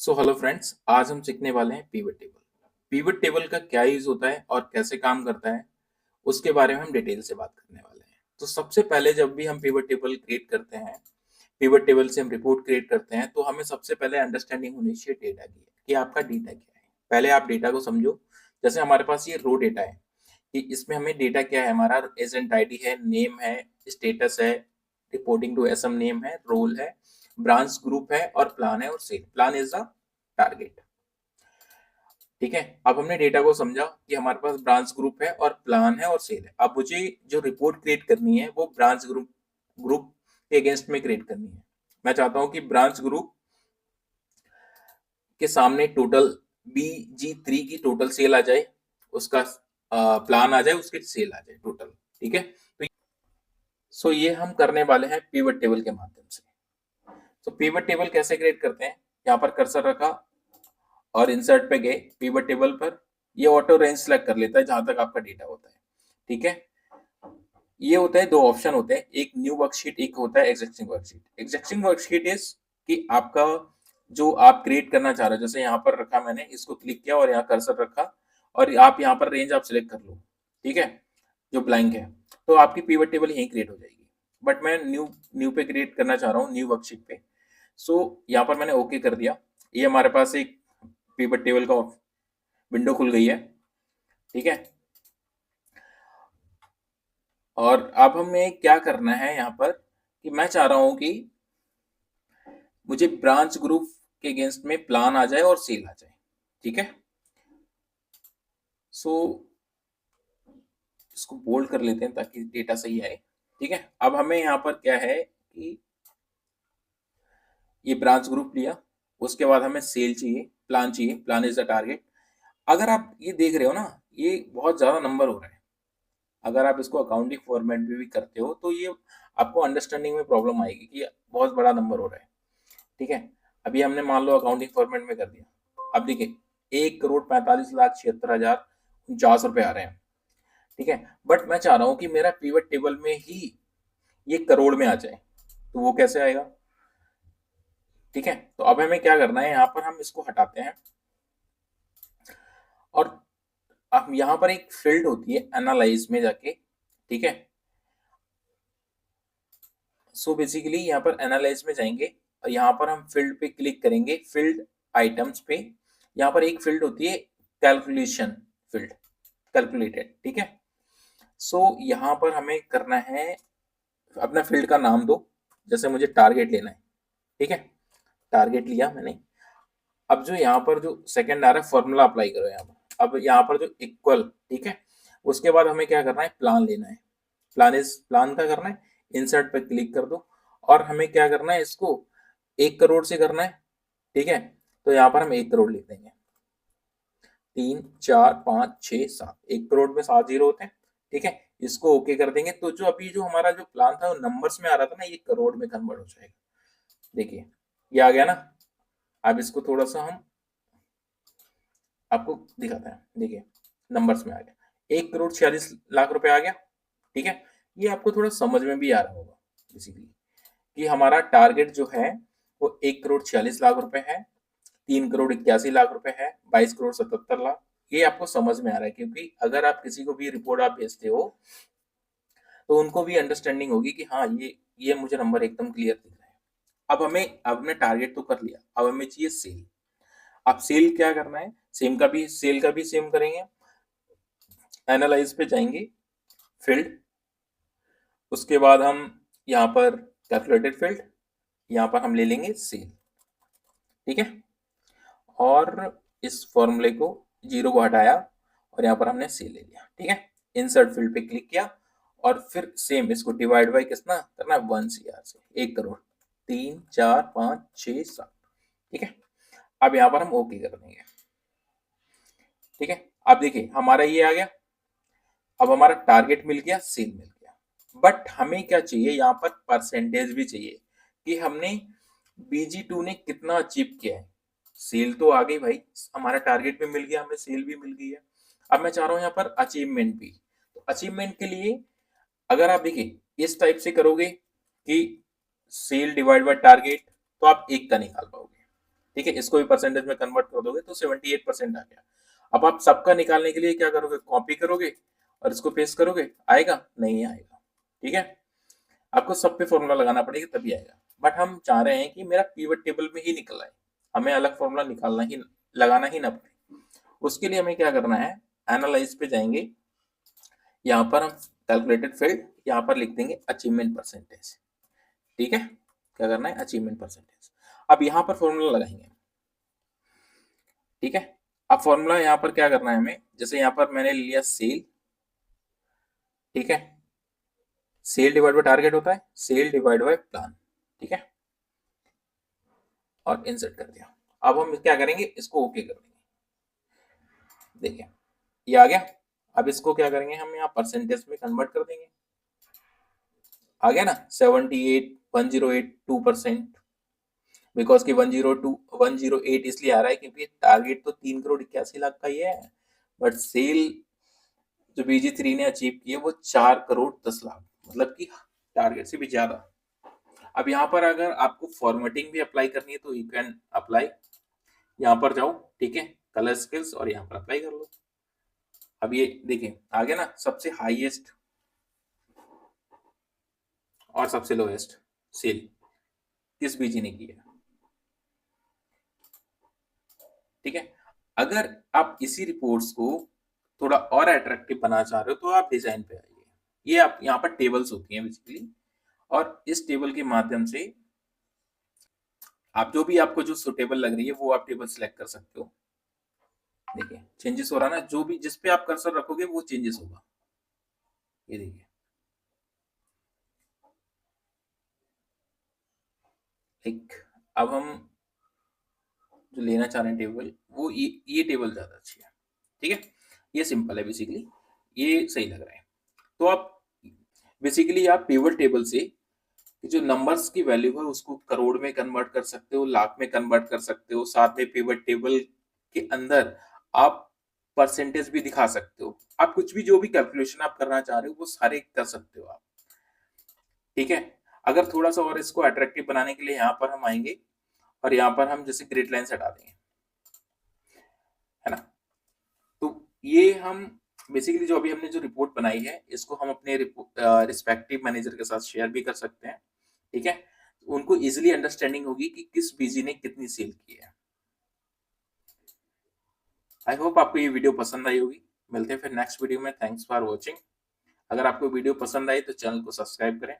So hello friends, आज हम सीखने वाले हैं पिवट टेबल। पिवट टेबल का क्या यूज होता है और कैसे काम करता है, उसके बारे में हम डिटेल से बात करने वाले हैं। तो सबसे पहले जब भी हम पिवट टेबल क्रिएट करते हैं, पिवट टेबल से हम रिपोर्ट क्रिएट करते हैं, तो हमें सबसे पहले अंडरस्टैंडिंग होनी चाहिए डेटा की, कि आपका डेटा क्या है। पहले आप डेटा को समझो। जैसे हमारे पास ये रो डेटा है कि इसमें हमें डेटा क्या है, हमारा एजेंट आईडी है, नेम है, स्टेटस है, रिपोर्टिंग टू एसएम नेम है, रोल है, ब्रांच ग्रुप है और प्लान है और sale. Plan is the target. ठीक है, अब हमने डेटा को समझा कि हमारे पास ब्रांच ग्रुप है और प्लान है और सेल है। अब मुझे जो रिपोर्ट क्रिएट करनी है वो ब्रांच ग्रुप ग्रुप के अगेंस्ट में क्रिएट करनी है। मैं चाहता हूं कि ब्रांच ग्रुप के सामने टोटल BG3 की टोटल सेल आ जाए, उसका प्लान आ जाए, उसकी सेल आ जाए टोटल। ठीक है, तो ये हम करने वाले हैं पिवट टेबल के माध्यम से। तो पिवट टेबल कैसे क्रिएट करते हैं, यहाँ पर कर्सर रखा और इंसर्ट पे गए पिवट टेबल पर। ये ऑटो रेंज सेलेक्ट कर लेता है जहां तक आपका डेटा होता है। ठीक है, ये होता है, दो ऑप्शन होते हैं, एक न्यू वर्कशीट, एक होता है existing worksheet. Existing worksheet is कि आपका जो आप क्रिएट करना चाह रहे हो, जैसे यहाँ पर रखा मैंने, इसको क्लिक किया और यहाँ कर्सर रखा और आप यहाँ पर रेंज आप सिलेक्ट कर लो। ठीक है, जो ब्लैंक है, तो आपकी पिवट टेबल यहीं क्रिएट हो जाएगी। बट मैं न्यू न्यू पे क्रिएट करना चाह रहा हूँ, न्यू वर्कशीट पे। सो यहाँ पर मैंने ओके कर दिया। ये हमारे पास एक पिवट टेबल का विंडो खुल गई है। ठीक है, और अब हमें क्या करना है यहाँ पर, कि मैं चाह रहा हूं कि मुझे ब्रांच ग्रुप के अगेंस्ट में प्लान आ जाए और सेल आ जाए। ठीक है, सो इसको बोल्ड कर लेते हैं ताकि डेटा सही आए। ठीक है, अब हमें यहाँ पर क्या है कि ये ब्रांच ग्रुप लिया, उसके बाद हमें सेल चाहिए, प्लान चाहिए, प्लान इज द टारगेट। अगर आप ये देख रहे हो ना, ये बहुत ज्यादा नंबर हो रहा है। अगर आप इसको अकाउंटिंग फॉर्मेट में भी करते हो तो ये आपको अंडरस्टैंडिंग में प्रॉब्लम आएगी कि बहुत बड़ा नंबर हो रहा है। ठीक है, अभी हमने मान लो अकाउंटिंग फॉर्मेट में कर दिया। अब देखिए, 1,45,46,49 रुपए आ रहे हैं। ठीक है, बट मैं चाह रहा हूं कि मेरा पिवट टेबल में ही ये करोड़ में आ जाए, तो वो कैसे आएगा। ठीक है, तो अब हमें क्या करना है, यहाँ पर हम इसको हटाते हैं और अब यहाँ पर एक फील्ड होती है एनालाइज में जाके। ठीक है, सो बेसिकली यहाँ पर एनालाइज में जाएंगे और यहाँ पर हम फील्ड पे क्लिक करेंगे, फील्ड आइटम्स पे। यहाँ पर एक फील्ड होती है कैलकुलेशन फील्ड, कैलकुलेटेड। ठीक है, सो यहाँ पर हमें करना है, अपना फील्ड का नाम दो, जैसे मुझे टारगेट लेना है। ठीक है, टारगेट लिया मैंने। अब जो यहाँ पर जो सेकंड आ रहा है, फॉर्मूला अप्लाई करो यहाँ पर। अब यहाँ पर जो इक्वल, ठीक है, उसके बाद हमें क्या करना है, प्लान लेना है। प्लान का करना है, इंसर्ट पे क्लिक कर दो और हमें क्या करना है, इसको 1 करोड़ से करना है। ठीक है, तो यहाँ पर हम 1 करोड़ लिख देंगे। 3, 4, 5, 6, 7, 1 करोड़ में 7 जीरो होते हैं। ठीक है, इसको ओके कर देंगे तो जो अभी जो हमारा जो प्लान था वो नंबर्स में आ रहा था ना, ये करोड़ में कन्वर्ट हो जाएगा। देखिए, ये आ गया ना। अब इसको थोड़ा सा हम आपको दिखाते हैं। देखिए, नंबर्स में आ गया, 1,46,00,000 रुपए आ गया। ठीक है, ये आपको थोड़ा समझ में भी आ रहा होगा बेसिकली, कि हमारा टारगेट जो है वो 1,46,00,000 रुपए है, 3,81,00,000 रुपए है, 22,77,00,000। ये आपको समझ में आ रहा है, क्योंकि अगर आप किसी को भी रिपोर्ट आप भेजते हो तो उनको भी अंडरस्टैंडिंग होगी कि हाँ, ये मुझे नंबर एकदम क्लियर दिख रहा है। अब हमने टारगेट तो कर लिया, अब हमें चाहिए सेल। अब सेल क्या करना है, सेल का भी सेम करेंगे। एनालाइज पे जाएंगे, फील्ड, उसके बाद हम यहाँ पर कैलकुलेटेड फील्ड, यहाँ पर हम ले लेंगे सेल। ठीक है, और इस फॉर्मूले को, जीरो को हटाया और यहाँ पर हमने सेल ले लिया। ठीक है, इंसर्ट फील्ड पे क्लिक किया और फिर सेम इसको डिवाइड बाई कितना करना है, 1 CR से, 1 करोड़, 3, 4, 5, 6, 7। ठीक है, अब यहाँ पर हम ओके कर देंगे। ठीक है, अब देखिए हमारा ये आ गया। अब हमारा टारगेट मिल गया, सेल मिल गया, बट हमें क्या चाहिए, यहाँ पर परसेंटेज भी चाहिए कि हमने BG2 ने कितना अचीव किया है। सेल तो आ गई भाई, हमारा टारगेट भी मिल गया, हमें सेल भी मिल गई है। अब मैं चाह रहा हूँ यहाँ पर अचीवमेंट भी। तो अचीवमेंट के लिए अगर आप देखिए इस टाइप से करोगे कि सेल डिवाइड बाय टारगेट, तो आप 1 का निकाल पाओगे। ठीक है, इसको भी परसेंटेज में कन्वर्ट कर दोगे तो 78% आ गया। अब आप सबका निकालने के लिए क्या करोगे, कॉपी करोगे और इसको पेस्ट करोगे, आएगा नहीं आएगा। ठीक है, आपको सब पे फॉर्मूला लगाना पड़ेगा तभी आएगा। बट हम चाह रहे हैं कि मेरा पीवट टेबल में ही निकल आए, हमें अलग फॉर्मूला निकालना ही लगाना ही ना पड़े। उसके लिए हमें क्या करना है, एनालाइज पे जाएंगे, यहाँ पर हम कैलकुलेटेड फील्ड यहाँ पर लिख देंगे अचीवमेंट परसेंटेज। ठीक है, क्या करना है, अचीवमेंट परसेंटेज। अब यहाँ पर फॉर्मूला लगाएंगे। ठीक है, अब फॉर्मूला यहाँ पर क्या करना है हमें, जैसे यहाँ पर मैंने लिया सेल। ठीक है, सेल डिवाइड बाय टारगेट होता है, सेल डिवाइड बाय प्लान। ठीक है, और इंसर्ट कर दिया। अब हम क्या करेंगे, इसको ओके कर देंगे। देखिए ये आ गया। अब इसको क्या करेंगे, हम यहाँ परसेंटेज में कन्वर्ट कर देंगे। आ गया ना, 78,1082%। बिकॉज की 108 इसलिए आ रहा है क्योंकि टारगेट तो 3,81,00,000 का ही है, बट सेल जो BG3 ने अचीव की है वो 4,10,00,000, मतलब कि टारगेट से भी ज्यादा। अब यहाँ पर अगर आपको फॉर्मेटिंग भी अप्लाई करनी है तो यू कैन अप्लाई, यहाँ पर जाओ। ठीक है, कलर स्किल्स और यहाँ पर अप्लाई कर लो। अब ये देखिए आ गया ना, सबसे हाईएस्ट और सबसे लोएस्ट सेल किस बीजी ने की है। ठीक है, अगर आप इसी रिपोर्ट्स को थोड़ा और अट्रैक्टिव बनाना चाह रहे हो तो आप डिजाइन पे आइए। ये आप यहाँ पर टेबल्स होती हैं बेसिकली, और इस टेबल के माध्यम से आप जो भी आपको जो सुटेबल लग रही है वो आप टेबल सिलेक्ट कर सकते हो। देखिए चेंजेस हो रहा है ना, जो भी जिस पे आप कर्सर रखोगे वो चेंजेस होगा। ये देखिए, एक अब हम जो लेना चाह रहे हैं टेबल, वो ये टेबल ज्यादा अच्छी है। ठीक है, ये सिंपल है बेसिकली, ये सही लग रहा है। तो आप बेसिकली आप पिवट टेबल से जो नंबर्स की वैल्यू है उसको करोड़ में कन्वर्ट कर सकते हो, लाख में कन्वर्ट कर सकते हो। साथ में पिवट टेबल के अंदर आप परसेंटेज भी दिखा सकते हो। आप कुछ भी जो भी कैलकुलेशन आप करना चाह रहे हो वो सारे कर सकते हो आप। ठीक है, अगर थोड़ा सा और इसको अट्रैक्टिव बनाने के लिए यहाँ पर हम आएंगे और यहाँ पर हम जैसे ग्रिड लाइन हटा देंगे, है ना। तो ये हम बेसिकली जो अभी हमने जो रिपोर्ट बनाई है इसको हम अपने रिस्पेक्टिव मैनेजर के साथ शेयर भी कर सकते हैं। ठीक है, उनको इजिली अंडरस्टैंडिंग होगी कि किस बीजी ने कितनी सेल की है। आई होप आपको ये वीडियो पसंद आई होगी। मिलते हैं फिर नेक्स्ट वीडियो में। Thanks for watching. अगर आपको वीडियो पसंद आई तो चैनल को सब्सक्राइब करें।